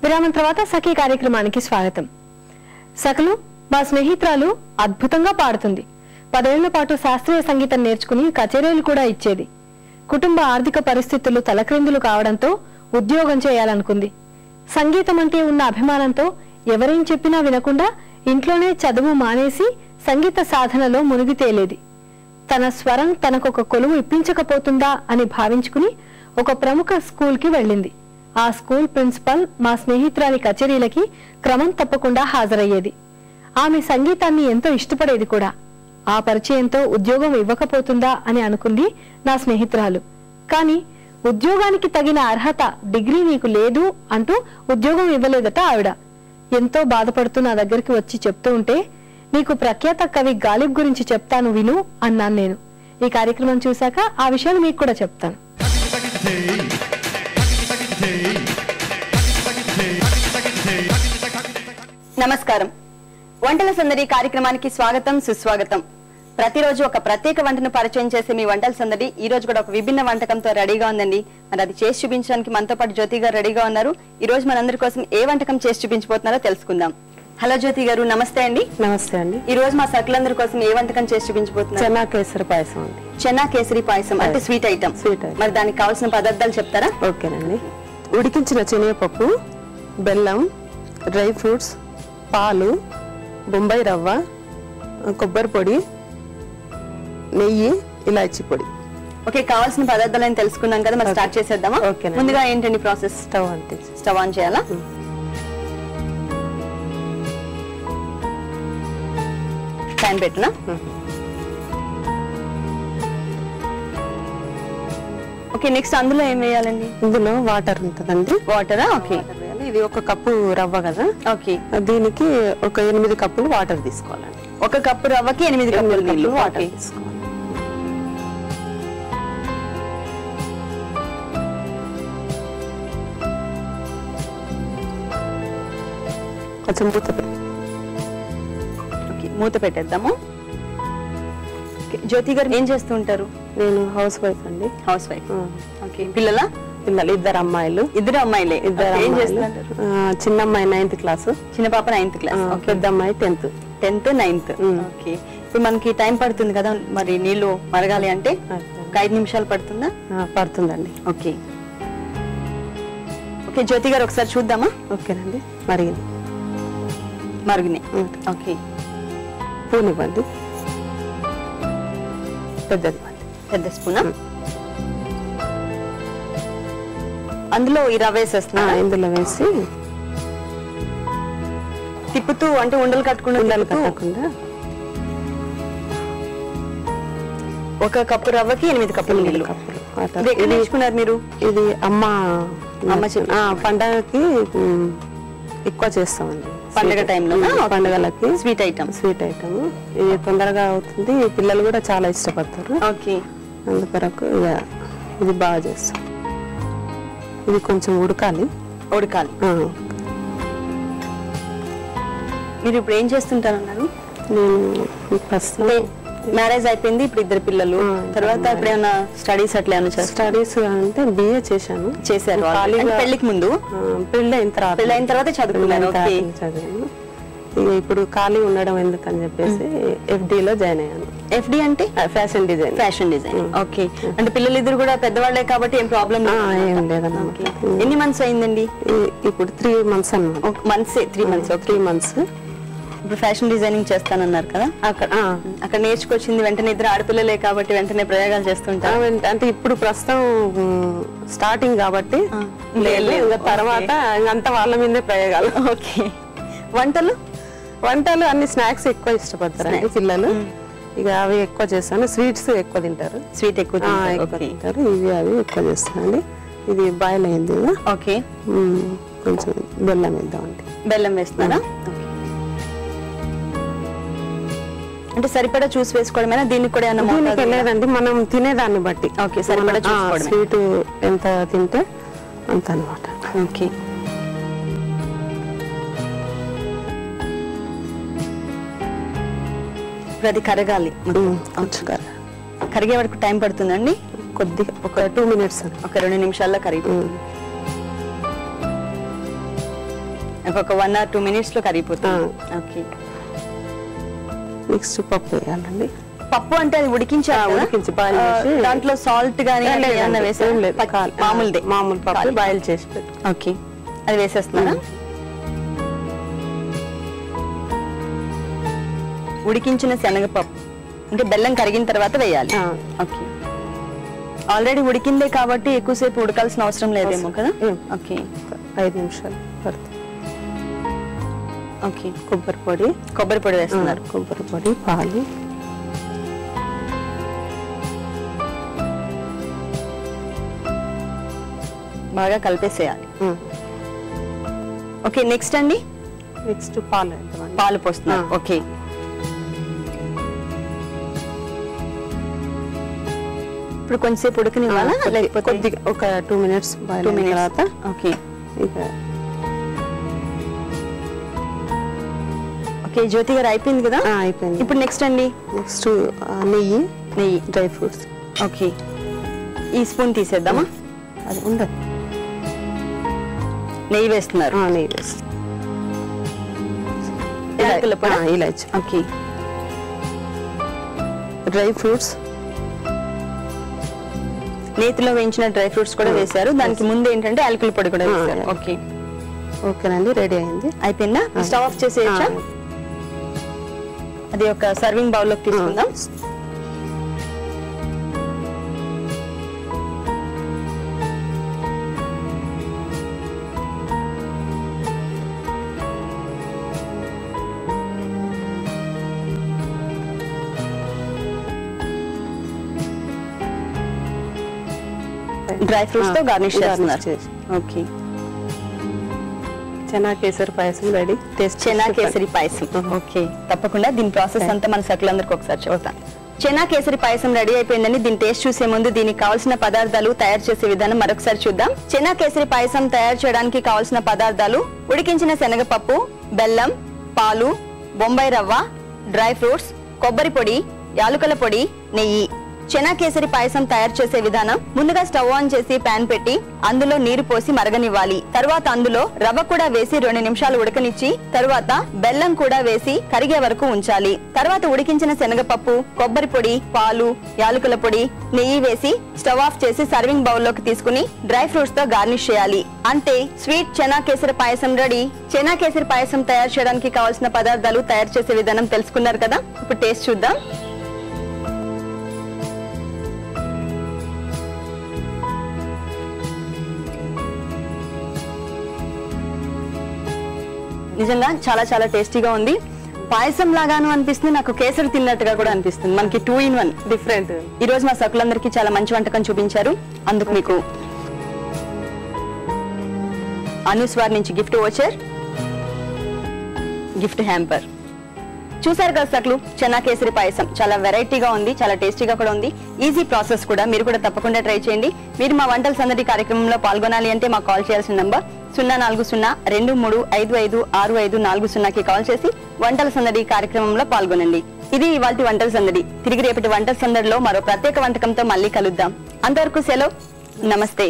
విరామం తర్వాత సఖీ కార్యక్రమానికి స్వాగతం. సఖలు మా స్నేహితురాలు అద్భుతంగా పాడుతుంది. 10 ఏళ్ల పాటు శాస్త్రీయ సంగీతం నేర్చుకుని కచేరీలు కూడా ఇచ్చేది. కుటుంబ ఆర్థిక పరిస్థితులు తలక్రిందులు కావడంతో ఉద్యోగం చేయాలనుకుంది. సంగీతం అంటే ఉన్న అభిమానంతో ఎవరేం చెప్పినా వినకుండా ఇంట్లోనే చదువు మానేసి సంగీత సాధనలో మునిగి తేలేది. తన స్వరం తనకొక కొలువు ఇప్పించకపోతుందా అని భావించుకుని ఒక ప్రముఖ స్కూల్కి వెళ్ళింది. ఆ స్కూల్ ప్రిన్సిపల్ మా స్నేహితురాలి కచేరీలకి క్రమం తప్పకుండా హాజరయ్యేది. ఆమె సంగీతాన్ని ఎంతో ఇష్టపడేది కూడా. ఆ పరిచయంతో ఉద్యోగం ఇవ్వకపోతుందా అని అనుకుంది నా స్నేహితురాలు. కానీ ఉద్యోగానికి తగిన అర్హత, డిగ్రీ నీకు లేదు అంటూ ఉద్యోగం ఇవ్వలేదట ఆవిడ. ఎంతో బాధపడుతూ నా దగ్గరికి వచ్చి చెప్తూ ఉంటే, నీకు ప్రఖ్యాత కవి గాలిబ్ గురించి చెప్తాను విను అన్నాను నేను. ఈ కార్యక్రమం చూశాక ఆ విషయాలు మీకు కూడా చెప్తాను. నమస్కారం. వంటల సందడి కార్యక్రమానికి స్వాగతం, సుస్వాగతం. ప్రతిరోజు ఒక ప్రత్యేక వంటను పరిచయం చేసే మీ వంటల సందడి ఈ రోజు కూడా ఒక విభిన్న వంటకంతో రెడీగా ఉందండి. మరి అది చేసి చూపించడానికి మనతో పాటు జ్యోతి గారు రెడీగా ఉన్నారు. ఈ రోజు మనందరి కోసం ఏ వంటకం చేసి చూపించబోతున్నారో తెలుసుకుందాం. హలో జ్యోతి గారు, నమస్తే అండి. నమస్తే అండి. ఈ రోజు మా సకులందరి కోసం ఏ వంటకం చేసి చూపించబోతున్నారు? చెన్నా కేసరి పాయసం అండి. చెన్నా కేసరి పాయసం అంటే స్వీట్ ఐటమ్. మరి దానికి కావాల్సిన పదార్థాలు చెప్తారా? ఓకేనండి. ఉడికించిన శనగపప్పు, బెల్లం, డ్రై ఫ్రూట్స్, పాలు, బొంబాయి రవ్వ, కొబ్బరి పొడి, నెయ్యి, ఇలాచీ పొడి. ఓకే, కావాల్సిన పదార్థాలు తెలుసుకున్నాం కదా, మరి స్టార్ట్ చేసేద్దామా? ముందుగా ఏంటండి ప్రాసెస్? స్టవ్ ఆన్ చేయాలా? ప్యాన్ పెట్టినా? ఓకే, నెక్స్ట్ అందులో ఏం వేయాలండి? ఇందులో వాటర్ ఉంటుందండి. వాటరా? ఓకే. ఇది 1 కప్పు రవ్వ కదా. ఓకే, దీనికి ఒక 8 కప్పులు వాటర్ తీసుకోవాలండి. 1 కప్పు రవ్వకి 8 కప్పులు నీళ్లు వాటర్ తీసుకోవాలి. కొంచెం మూత పెట్టేద్దాము. జ్యోతి గారు ఏం చేస్తూ ఉంటారు? నేను హౌస్ వైఫ్ అండి. House wife. ఓకే, పిల్లలు? 2 అమ్మాయిలు. 2 అమ్మాయిలే. ఏం చేస్తున్నారు? చిన్న అమ్మాయి 9th క్లాస్, చిన్న పాప 9th క్లాస్, పెద్ద అమ్మాయి 10th, 9th. ఓకే, ఇప్పుడు మనకి టైం పడుతుంది కదా, మరి నీళ్లు మరగాలి అంటే ఒక 5 నిమిషాలు పడుతుందా? పడుతుందండి. ఓకే ఓకే, జ్యోతి గారు ఒకసారి చూద్దామా? ఓకేనండి. మరుగుని. ఓకే, పూనివ్వండి. పెద్ద స్పూనా? అందులో ఈ రవ్వ వేసేస్తున్నా. ఇందులో వేసి తిప్పుతూ, అంటే ఉండలు కట్టకుండా 1 కప్పు రవ్వకి 8 కప్పులు నీళ్ళు. ఎక్కడ నేర్చుకున్నారు మీరు? ఇది అమ్మ పండగకి ఎక్కువ చేస్తామండి. పండగ టైంలో, పండగలకి స్వీట్ ఐటమ్. ఇది తొందరగా అవుతుంది, పిల్లలు కూడా చాలా ఇష్టపడతారు. ఓకే, అందుకొరకు ఇది బాగా చేస్తాం. ఇది కొంచెం ఉడకాలి. మీరు ఇప్పుడు ఏం చేస్తుంటారన్నారు? నేను ఫస్ట్ మ్యారేజ్ అయిపోయింది, ఇప్పుడు 2 పిల్లలు. తర్వాత ఇప్పుడు ఏమైనా స్టడీస్ అట్లా ఏమైనా చేస్తారు? స్టడీస్ అంటే BA చేశాను. చేశారు పెళ్లికి ముందు? పెళ్ళైన తర్వాత చదువుకున్నారు. చదివాను. ఇప్పుడు ఖాళీ ఉండడం ఎందుకని చెప్పేసి FD లో జాయిన్ అయ్యాను. FD అంటే ఫ్యాషన్ డిజైన్. ఓకే, అంటే పిల్లలు 2 కూడా పెద్దవాళ్లే కాబట్టి ఏం ప్రాబ్లం ఏం లేదన్నమాట. ఎన్ని మంత్స్ అయిందండి? ఇప్పుడు 3 months అన్నమాట. 3 months. ఇప్పుడు ఫ్యాషన్ డిజైనింగ్ చేస్తానన్నారు కదా, అక్కడ నేర్చుకొచ్చింది వెంటనే 2 ఆడపిల్లలే కాబట్టి వెంటనే ప్రయోగాలు చేస్తుంటారు. అంటే ఇప్పుడు ప్రస్తుతం స్టార్టింగ్ కాబట్టి తర్వాత అంత వాళ్ళ మీదే ప్రయోగాలు. ఓకే, వంటలు అన్ని స్నాక్స్ ఎక్కువ ఇష్టపడతారు పిల్లలు. ఇక అవి ఎక్కువ చేస్తాను. స్వీట్స్ ఎక్కువ తింటారు. స్వీట్ ఎక్కువ తింటారు. ఇవి అవి ఎక్కువ చేస్తానండి. ఇది బాయిల్ అయింది కదా. ఓకే, కొంచెం బెల్లం వేద్దామండి. బెల్లం వేస్తున్నారా? అంటే సరిపడా చూసి వేసుకోవడమేనా? దీనికి కూడా ఏమన్నా లేదండి, మనం తినేదాన్ని బట్టి. ఓకే, సరిపడా చూసుకోవడం. స్వీట్ ఎంత తింటే అంత అన్నమాట. ఓకే, ఇప్పుడు అది కరగాలి. కరిగే వరకు టైం పడుతుందండి? కొద్దిగా ఒక 2 minutes, ఒక 2 నిమిషాల్లో కరిగిపోతుంది. ఒక 1 or 2 minutes లో కరిగిపోతుంది. ఓకే. నెక్స్ట్ పప్పు వేయాలండి. పప్పు అంటే అది ఉడికించాలి, ఉడికించి బాయిల్ చేసి దాంట్లో సాల్ట్ గానీ ఏమన్నా వేసాం? మామూలుదే, మామూలు పప్పు బాయిల్ చేసి పెట్టు. ఓకే, అది వేసేస్తున్నారా? ఉడికించిన శనగపప్పు అంటే బెల్లం కరిగిన తర్వాత వేయాలి. ఓకే, ఆల్రెడీ ఉడికిందే కాబట్టి ఎక్కువసేపు ఉడకాల్సిన అవసరం లేదేమో కదా. ఓకే, 5 నిమిషాలు పడుతుంది. ఓకే, కొబ్బరి పొడి వేస్తున్నారు. కొబ్బరి పొడి, పాలు, బాగా కలిపేసేయాలి. ఓకే, నెక్స్ట్ అండి? నెక్స్ట్ పాలు పోస్తున్నారు. ఓకే, ఇప్పుడు కొంచెంసేపు ఉడకనివ్వాలా లేకపోతే కొద్దిగా ఒక 2 minutes బాయిల్ అయిన తర్వాత ఓకే ఇక ఓకే. జ్యోతి గారు అయిపోయింది కదా? అయిపోయింది. ఇప్పుడు నెక్స్ట్ అండి? నెక్స్ట్ నెయ్యి, డ్రై ఫ్రూట్స్. ఓకే, ఈ స్పూన్ తీసేద్దామా? అది ఉండదు. నెయ్యి వేస్తున్నారు. నెయ్యి వేసి ఇలాచి. ఓకే, డ్రై ఫ్రూట్స్, నేతిలో వేయించిన డ్రై ఫ్రూట్స్ కూడా వేశారు. దానికి ముందు ఏంటంటే యాలకుల పొడి కూడా వేశారు. ఓకే, ఓకేనండి, రెడీ అయింది. అయిపోయిందా? స్టవ్ ఆఫ్ చేసేయచ్చా? అది ఒక సర్వింగ్ బౌల్ లోకి తీసుకుందాం. డ్రై ఫ్రూట్స్ తో గార్నిష్ చేస్తున్నారు. Okay, chena kesari payasam ready. Chena kesari payasam. Okay, తప్పకుండా దీని ప్రాసెస్ అంతా మన సకులందరికి ఒకసారి చూద్దాం. చెనా కేసరి పాయసం రెడీ అయిపోయిందని దీని టేస్ట్ చూసే ముందు దీనికి కావాల్సిన పదార్థాలు, తయారు చేసే విధానం మరొకసారి చూద్దాం. చెనా కేసరి పాయసం తయారు చేయడానికి కావాల్సిన పదార్థాలు: ఉడికించిన శనగపప్పు, బెల్లం, పాలు, బొంబాయి రవ్వ, డ్రై ఫ్రూట్స్, కొబ్బరి పొడి, యాలకుల పొడి, నెయ్యి. చెనా కేసరి పాయసం తయారు చేసే విధానం: ముందుగా స్టవ్ ఆన్ చేసి పాన్ పెట్టి అందులో నీరు పోసి మరగనివ్వాలి. తర్వాత అందులో రవ్వ కూడా వేసి 2 నిమిషాలు ఉడకనిచ్చి తర్వాత బెల్లం కూడా వేసి కరిగే వరకు ఉంచాలి. తర్వాత ఉడికించిన శనగపప్పు, కొబ్బరి పొడి, పాలు, యాలకుల పొడి, నెయ్యి వేసి స్టవ్ ఆఫ్ చేసి సర్వింగ్ బౌల్ లోకి తీసుకుని డ్రై ఫ్రూట్స్ తో గార్నిష్ చేయాలి. అంటే స్వీట్ చెనా కేసరి పాయసం రెడీ. చెనా కేసరి పాయసం తయారు చేయడానికి కావాల్సిన పదార్థాలు, తయారు చేసే విధానం తెలుసుకున్నారు కదా. ఇప్పుడు టేస్ట్ చూద్దాం. నిజంగా చాలా చాలా టేస్టీగా ఉంది. పాయసం లాగాను అనిపిస్తుంది, నాకు కేసరి తిన్నట్టుగా కూడా అనిపిస్తుంది. మనకి 2 in 1 డిఫరెంట్. ఈ రోజు మా సకులందరికీ చాలా మంచి వంటకం చూపించారు. అందుకు మీకు అనుస్వార్ నుంచి గిఫ్ట్ వోచర్, గిఫ్ట్ హ్యాంపర్. చూసారు కదా సకులు, చెనా కేసరి పాయసం చాలా వెరైటీగా ఉంది, చాలా టేస్టీగా కూడా ఉంది. ఈజీ ప్రాసెస్ కూడా. మీరు కూడా తప్పకుండా ట్రై చేయండి. మీరు మా వంటల సందడి కార్యక్రమంలో పాల్గొనాలి అంటే మాకు కాల్ చేయాల్సిన నంబర్ 04023265640కి కాల్ చేసి వంటల సందడి కార్యక్రమంలో పాల్గొనండి. ఇది ఇవాల్టి వంటల సందడి. తిరిగి రేపటి వంటల సందడిలో మరో ప్రత్యేక వంటకంతో మళ్ళీ కలుద్దాం. అంతవరకు సెలవు, నమస్తే.